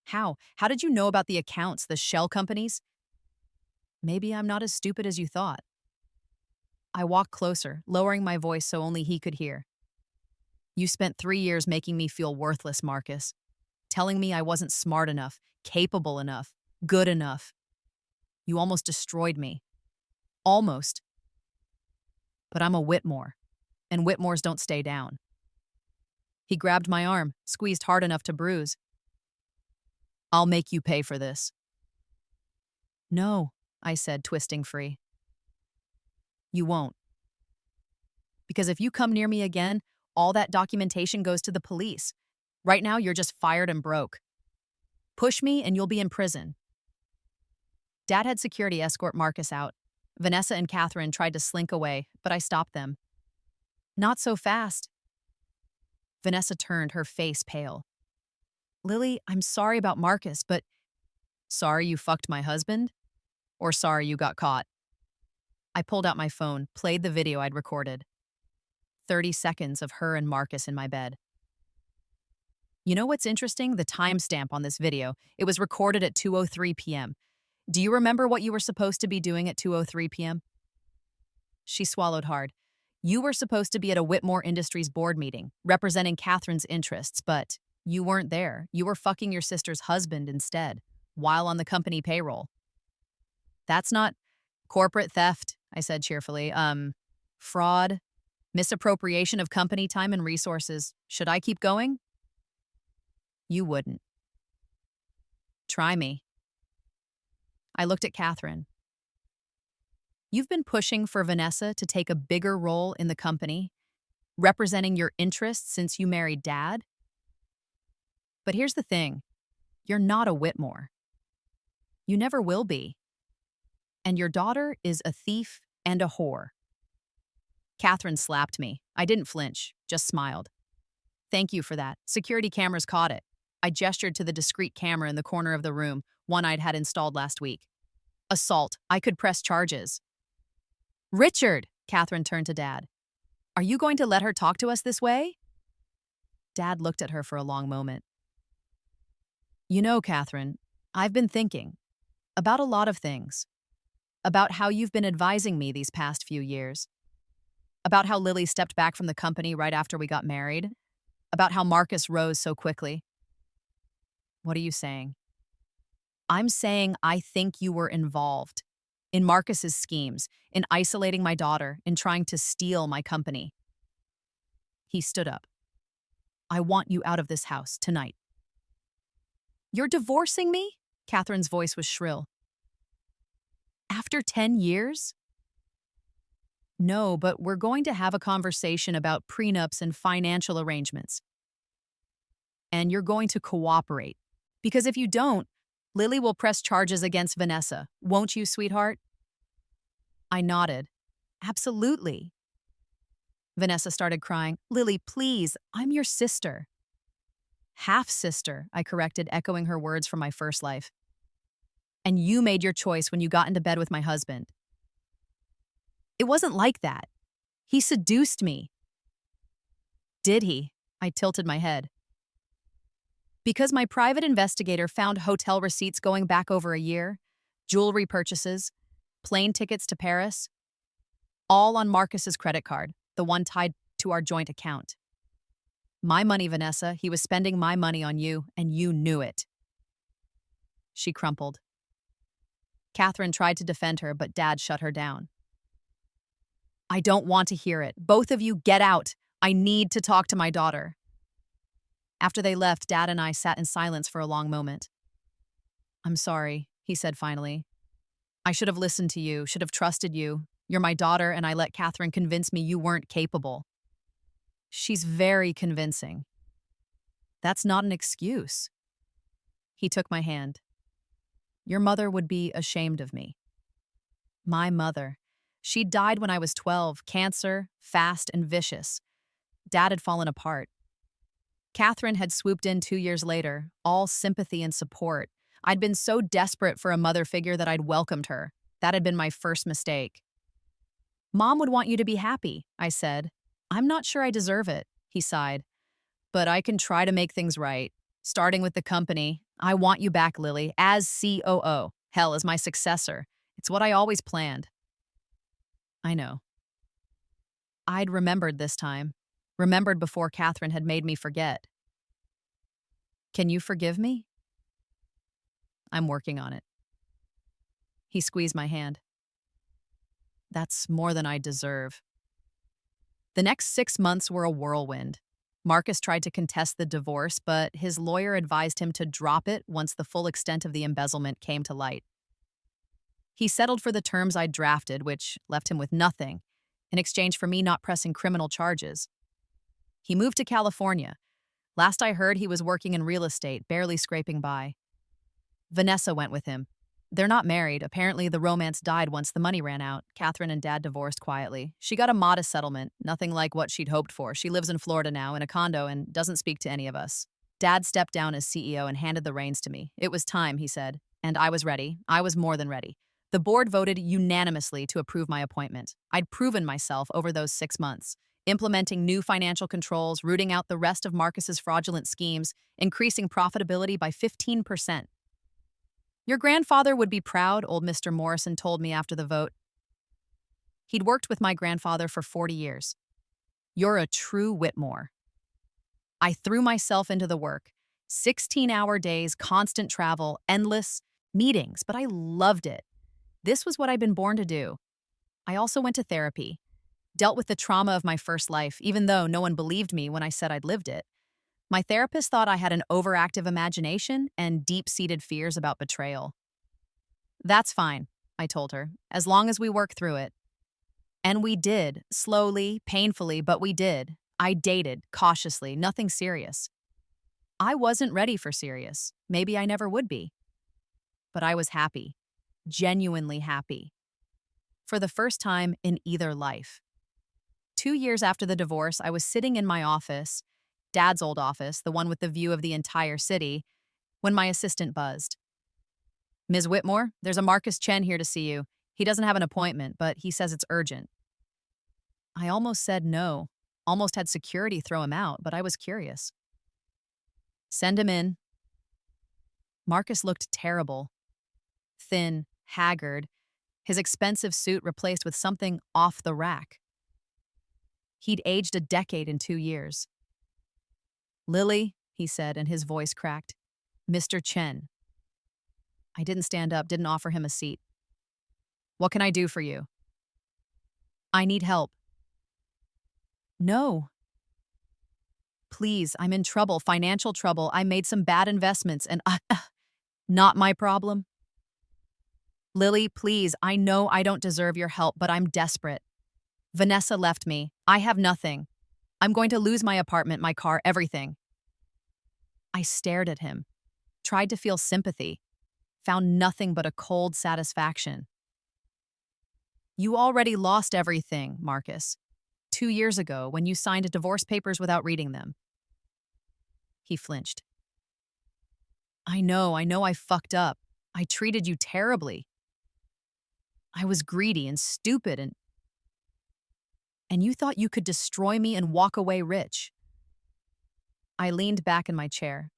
How? How did you know about the accounts, the shell companies? Maybe I'm not as stupid as you thought. I walked closer, lowering my voice so only he could hear. You spent 3 years making me feel worthless, Marcus. Telling me I wasn't smart enough, capable enough, good enough. You almost destroyed me. Almost. But I'm a Whitmore, and Whitmores don't stay down. He grabbed my arm, squeezed hard enough to bruise. I'll make you pay for this. No, I said, twisting free. You won't. Because if you come near me again, all that documentation goes to the police. Right now, you're just fired and broke. Push me and you'll be in prison. Dad had security escort Marcus out. Vanessa and Catherine tried to slink away, but I stopped them. Not so fast. Vanessa turned, her face pale. Lily, I'm sorry about Marcus, but sorry you fucked my husband? Or sorry you got caught? I pulled out my phone, played the video I'd recorded. 30 seconds of her and Marcus in my bed. You know what's interesting? The timestamp on this video. It was recorded at 2:03 p.m. Do you remember what you were supposed to be doing at 2:03 p.m.? She swallowed hard. You were supposed to be at a Whitmore Industries board meeting, representing Catherine's interests, but you weren't there. You were fucking your sister's husband instead, while on the company payroll. That's not corporate theft, I said cheerfully. Fraud, misappropriation of company time and resources. Should I keep going? You wouldn't. Try me. I looked at Catherine. You've been pushing for Vanessa to take a bigger role in the company, representing your interests since you married Dad. But here's the thing. You're not a Whitmore. You never will be. And your daughter is a thief and a whore. Catherine slapped me. I didn't flinch, just smiled. Thank you for that. Security cameras caught it. I gestured to the discreet camera in the corner of the room, one I'd had installed last week. Assault. I could press charges. Richard, Catherine turned to Dad. Are you going to let her talk to us this way? Dad looked at her for a long moment. You know, Catherine, I've been thinking about a lot of things. About how you've been advising me these past few years. About how Lily stepped back from the company right after we got married. About how Marcus rose so quickly. What are you saying? I'm saying I think you were involved in Marcus's schemes, in isolating my daughter, in trying to steal my company. He stood up. I want you out of this house tonight. You're divorcing me? Catherine's voice was shrill. After 10 years? No, but we're going to have a conversation about prenups and financial arrangements. And you're going to cooperate. Because if you don't, Lily will press charges against Vanessa. Won't you, sweetheart? I nodded. Absolutely. Vanessa started crying. Lily, please, I'm your sister. Half-sister, I corrected, echoing her words from my first life. And you made your choice when you got into bed with my husband. It wasn't like that. He seduced me. Did he? I tilted my head. Because my private investigator found hotel receipts going back over a year, jewelry purchases, plane tickets to Paris, all on Marcus's credit card, the one tied to our joint account. My money, Vanessa, he was spending my money on you, and you knew it. She crumpled. Catherine tried to defend her, but Dad shut her down. I don't want to hear it. Both of you get out. I need to talk to my daughter. After they left, Dad and I sat in silence for a long moment. I'm sorry, he said finally. I should have listened to you, should have trusted you. You're my daughter, and I let Catherine convince me you weren't capable. She's very convincing. That's not an excuse. He took my hand. Your mother would be ashamed of me. My mother. She died when I was 12, cancer, fast and vicious. Dad had fallen apart. Catherine had swooped in 2 years later, all sympathy and support. I'd been so desperate for a mother figure that I'd welcomed her. That had been my first mistake. Mom would want you to be happy, I said. I'm not sure I deserve it, he sighed. But I can try to make things right. Starting with the company, I want you back, Lily, as COO. Hell, as my successor. It's what I always planned. I know. I'd remembered this time. Remembered before Catherine had made me forget. Can you forgive me? I'm working on it. He squeezed my hand. That's more than I deserve. The next 6 months were a whirlwind. Marcus tried to contest the divorce, but his lawyer advised him to drop it once the full extent of the embezzlement came to light. He settled for the terms I'd drafted, which left him with nothing, in exchange for me not pressing criminal charges. He moved to California. Last I heard, he was working in real estate, barely scraping by. Vanessa went with him. They're not married. Apparently, the romance died once the money ran out. Catherine and Dad divorced quietly. She got a modest settlement, nothing like what she'd hoped for. She lives in Florida now, in a condo, and doesn't speak to any of us. Dad stepped down as CEO and handed the reins to me. It was time, he said, and I was ready. I was more than ready. The board voted unanimously to approve my appointment. I'd proven myself over those 6 months, implementing new financial controls, rooting out the rest of Marcus's fraudulent schemes, increasing profitability by 15%. Your grandfather would be proud, old Mr. Morrison told me after the vote. He'd worked with my grandfather for 40 years. You're a true Whitmore. I threw myself into the work. 16-hour days, constant travel, endless meetings, but I loved it. This was what I'd been born to do. I also went to therapy, dealt with the trauma of my first life, even though no one believed me when I said I'd lived it. My therapist thought I had an overactive imagination and deep-seated fears about betrayal. That's fine, I told her, as long as we work through it. And we did, slowly, painfully, but we did. I dated, cautiously, nothing serious. I wasn't ready for serious. Maybe I never would be. But I was happy, genuinely happy. For the first time in either life. 2 years after the divorce, I was sitting in my office, Dad's old office, the one with the view of the entire city, when my assistant buzzed. Ms. Whitmore, there's a Marcus Chen here to see you. He doesn't have an appointment, but he says it's urgent. I almost said no, almost had security throw him out, but I was curious. Send him in. Marcus looked terrible. Thin, haggard, his expensive suit replaced with something off the rack. He'd aged a decade in 2 years. Lily, he said, and his voice cracked. Mr. Chen. I didn't stand up, didn't offer him a seat. What can I do for you? I need help. No. Please, I'm in trouble, financial trouble. I made some bad investments and not my problem. Lily, please, I know I don't deserve your help, but I'm desperate. Vanessa left me. I have nothing. I'm going to lose my apartment, my car, everything. I stared at him, tried to feel sympathy. found nothing but a cold satisfaction. You already lost everything, Marcus. 2 years ago, when you signed divorce papers without reading them. He flinched. I know I fucked up. I treated you terribly. I was greedy and stupid and you thought you could destroy me and walk away rich. I leaned back in my chair.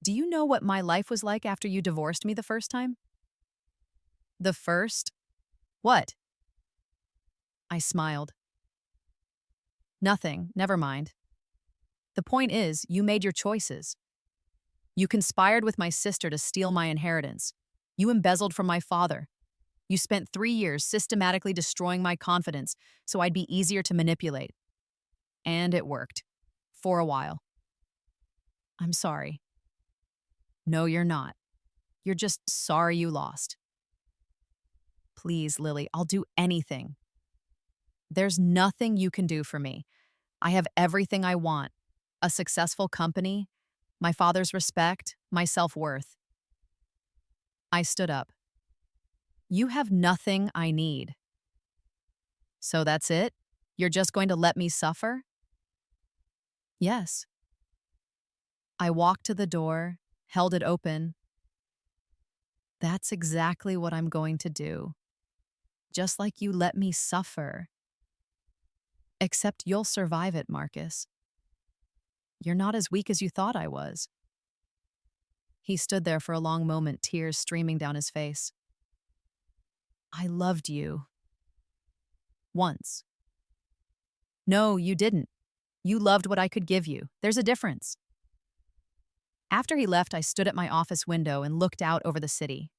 Do you know what my life was like after you divorced me the first time? The first? What? I smiled. Nothing, never mind. The point is, you made your choices. You conspired with my sister to steal my inheritance. You embezzled from my father. You spent 3 years systematically destroying my confidence so I'd be easier to manipulate. And it worked. For a while. I'm sorry. No, you're not. You're just sorry you lost. Please, Lily, I'll do anything. There's nothing you can do for me. I have everything I want. A successful company, my father's respect, my self-worth. I stood up. You have nothing I need. So that's it? You're just going to let me suffer? Yes. I walked to the door, held it open. That's exactly what I'm going to do. Just like you let me suffer. Except you'll survive it, Marcus. You're not as weak as you thought I was. He stood there for a long moment, tears streaming down his face. I loved you. Once. No, you didn't. You loved what I could give you. There's a difference. After he left, I stood at my office window and looked out over the city.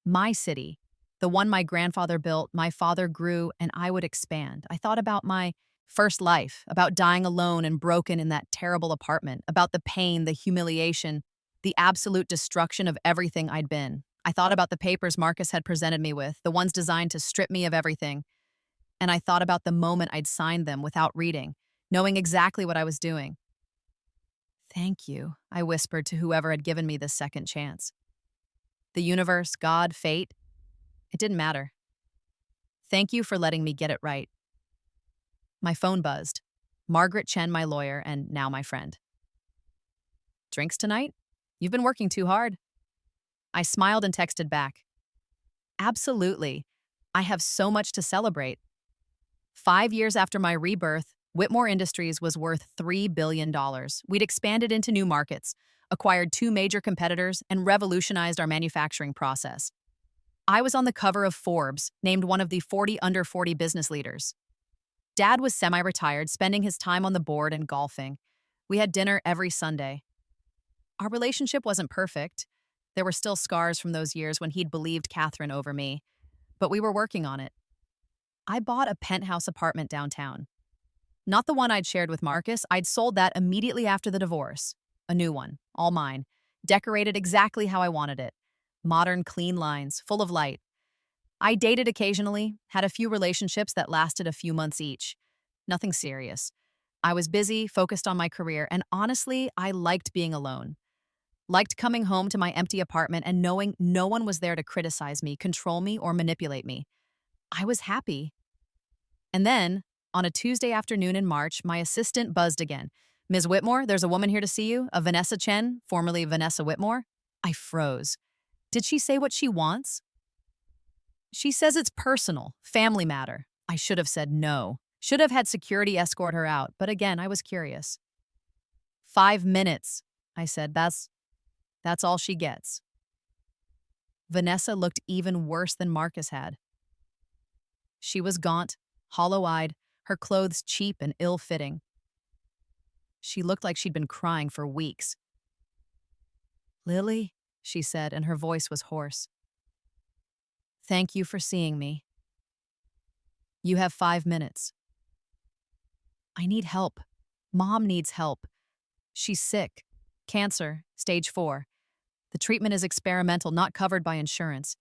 My city, the one my grandfather built, my father grew, and I would expand. I thought about my first life, about dying alone and broken in that terrible apartment, about the pain, the humiliation, the absolute destruction of everything I'd been. I thought about the papers Marcus had presented me with, the ones designed to strip me of everything. And I thought about the moment I'd signed them without reading, knowing exactly what I was doing. Thank you, I whispered to whoever had given me this second chance. The universe, God, fate, it didn't matter. Thank you for letting me get it right. My phone buzzed. Margaret Chen, my lawyer, and now my friend. Drinks tonight? You've been working too hard. I smiled and texted back. Absolutely. I have so much to celebrate. 5 years after my rebirth, Whitmore Industries was worth $3 billion. We'd expanded into new markets, acquired 2 major competitors, and revolutionized our manufacturing process. I was on the cover of Forbes, named one of the 40 under 40 business leaders. Dad was semi-retired, spending his time on the board and golfing. We had dinner every Sunday. Our relationship wasn't perfect. There were still scars from those years when he'd believed Catherine over me, but we were working on it. I bought a penthouse apartment downtown. Not the one I'd shared with Marcus. I'd sold that immediately after the divorce. A new one, all mine, decorated exactly how I wanted it. Modern, clean lines, full of light. I dated occasionally, had a few relationships that lasted a few months each. Nothing serious. I was busy, focused on my career, and honestly, I liked being alone. Liked coming home to my empty apartment and knowing no one was there to criticize me, control me, or manipulate me. I was happy. And then, on a Tuesday afternoon in March, my assistant buzzed again. Ms. Whitmore, there's a woman here to see you, a Vanessa Chen, formerly Vanessa Whitmore. I froze. Did she say what she wants? She says it's personal, family matter. I should have said no. Should have had security escort her out, but again, I was curious. 5 minutes, I said. That's all she gets. Vanessa looked even worse than Marcus had. She was gaunt, hollow-eyed, her clothes cheap and ill-fitting. She looked like she'd been crying for weeks. Lily, she said, and her voice was hoarse. Thank you for seeing me. You have 5 minutes. I need help. Mom needs help. She's sick. Cancer, stage 4. The treatment is experimental, not covered by insurance.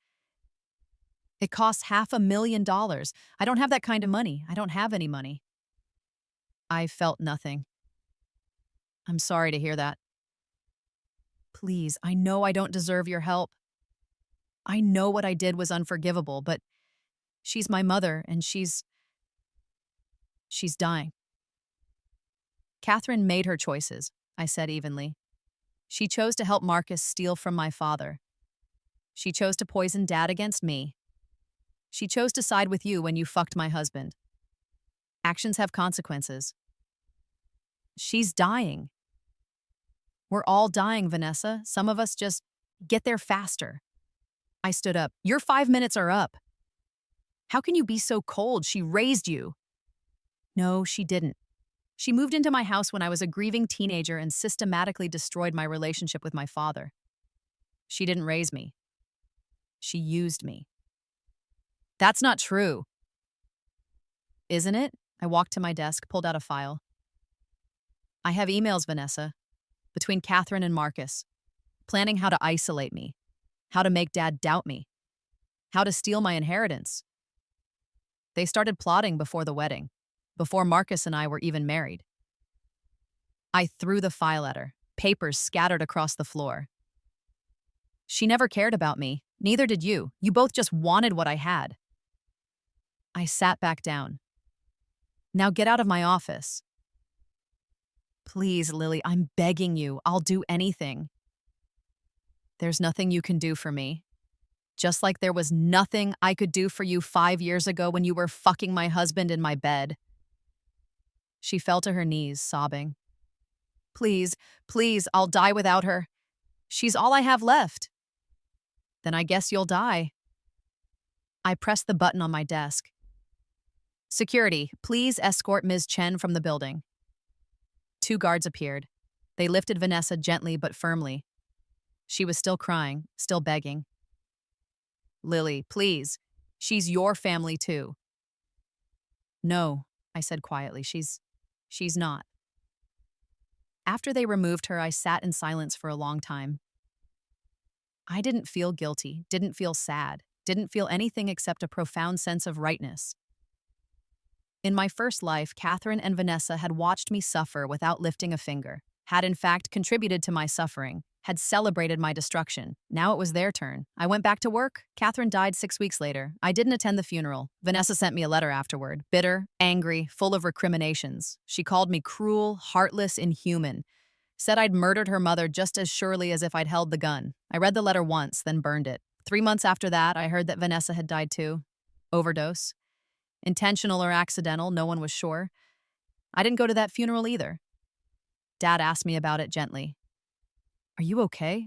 It costs $500,000. I don't have that kind of money. I don't have any money. I felt nothing. I'm sorry to hear that. Please, I know I don't deserve your help. I know what I did was unforgivable, but she's my mother and she's dying. Catherine made her choices, I said evenly. She chose to help Marcus steal from my father. She chose to poison Dad against me. She chose to side with you when you fucked my husband. Actions have consequences. She's dying. We're all dying, Vanessa. Some of us just get there faster. I stood up. Your 5 minutes are up. How can you be so cold? She raised you. No, she didn't. She moved into my house when I was a grieving teenager and systematically destroyed my relationship with my father. She didn't raise me. She used me. That's not true. Isn't it? I walked to my desk, pulled out a file. I have emails, Vanessa, between Catherine and Marcus, planning how to isolate me, how to make Dad doubt me, how to steal my inheritance. They started plotting before the wedding, before Marcus and I were even married. I threw the file at her, papers scattered across the floor. She never cared about me, neither did you. You both just wanted what I had. I sat back down. Now get out of my office. Please, Lily, I'm begging you. I'll do anything. There's nothing you can do for me. Just like there was nothing I could do for you 5 years ago when you were fucking my husband in my bed. She fell to her knees, sobbing. Please, please, I'll die without her. She's all I have left. Then I guess you'll die. I pressed the button on my desk. Security, please escort Ms. Chen from the building. 2 guards appeared. They lifted Vanessa gently but firmly. She was still crying, still begging. Lily, please. She's your family too. No, I said quietly. She's not. After they removed her, I sat in silence for a long time. I didn't feel guilty, didn't feel sad, didn't feel anything except a profound sense of rightness. In my first life, Catherine and Vanessa had watched me suffer without lifting a finger, had in fact contributed to my suffering, had celebrated my destruction. Now it was their turn. I went back to work. Catherine died 6 weeks later. I didn't attend the funeral. Vanessa sent me a letter afterward, bitter, angry, full of recriminations. She called me cruel, heartless, inhuman. Said I'd murdered her mother just as surely as if I'd held the gun. I read the letter once, then burned it. 3 months after that, I heard that Vanessa had died too. Overdose. Intentional or accidental, no one was sure. I didn't go to that funeral either. Dad asked me about it gently. Are you okay?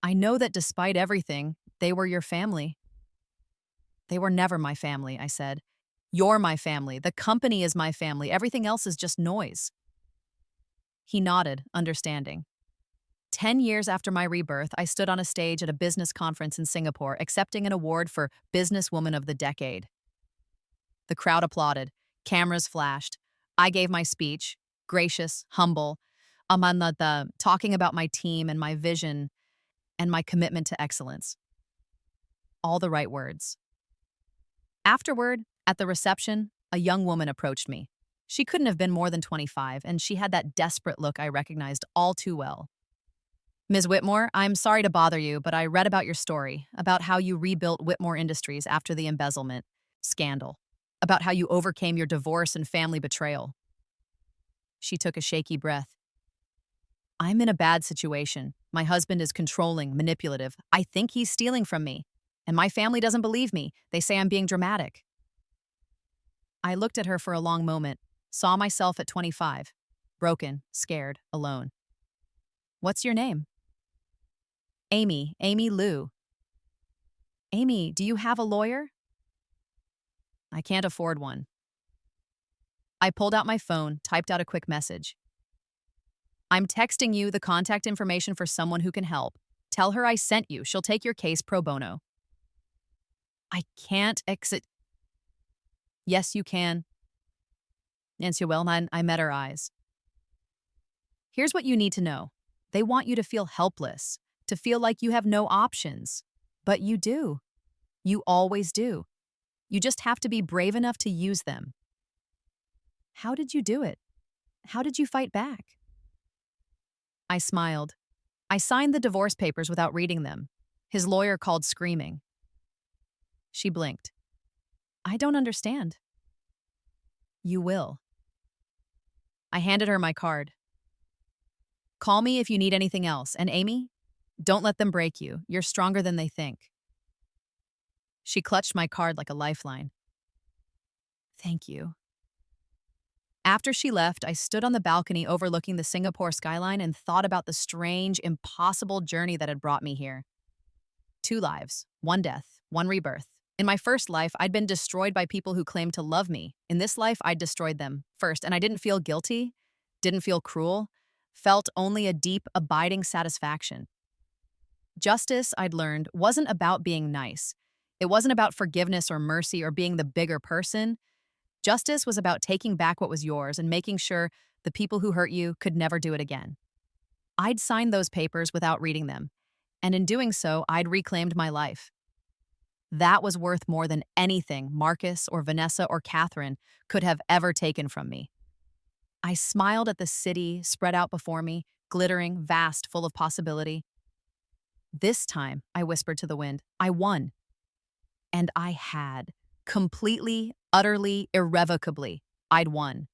I know that despite everything, they were your family. They were never my family, I said. You're my family. The company is my family. Everything else is just noise. He nodded, understanding. 10 years after my rebirth, I stood on a stage at a business conference in Singapore, accepting an award for Businesswoman of the Decade. The crowd applauded. Cameras flashed. I gave my speech, gracious, humble, talking about my team and my vision and my commitment to excellence. All the right words. Afterward, at the reception, a young woman approached me. She couldn't have been more than 25, and she had that desperate look I recognized all too well. Ms. Whitmore, I'm sorry to bother you, but I read about your story, about how you rebuilt Whitmore Industries after the embezzlement scandal, about how you overcame your divorce and family betrayal. She took a shaky breath. I'm in a bad situation. My husband is controlling, manipulative. I think he's stealing from me. And my family doesn't believe me. They say I'm being dramatic. I looked at her for a long moment, saw myself at 25, broken, scared, alone. What's your name? Amy Liu. Amy, do you have a lawyer? I can't afford one. I pulled out my phone, typed out a quick message. I'm texting you the contact information for someone who can help. Tell her I sent you. She'll take your case pro bono. I can't exit. Yes, you can. Nancy Wellman, I met her eyes. Here's what you need to know. They want you to feel helpless, to feel like you have no options. But you do. You always do. You just have to be brave enough to use them. How did you do it? How did you fight back? I smiled. I signed the divorce papers without reading them. His lawyer called screaming. She blinked. I don't understand. You will. I handed her my card. Call me if you need anything else. And Amy, don't let them break you. You're stronger than they think. She clutched my card like a lifeline. Thank you. After she left, I stood on the balcony overlooking the Singapore skyline and thought about the strange, impossible journey that had brought me here. 2 lives, 1 death, 1 rebirth. In my first life, I'd been destroyed by people who claimed to love me. In this life, I'd destroyed them first, and I didn't feel guilty, didn't feel cruel, felt only a deep, abiding satisfaction. Justice, I'd learned, wasn't about being nice. It wasn't about forgiveness or mercy or being the bigger person. Justice was about taking back what was yours and making sure the people who hurt you could never do it again. I'd signed those papers without reading them, and in doing so, I'd reclaimed my life. That was worth more than anything Marcus or Vanessa or Catherine could have ever taken from me. I smiled at the city spread out before me, glittering, vast, full of possibility. This time, I whispered to the wind, I won. And I had. Completely, utterly, irrevocably, I'd won.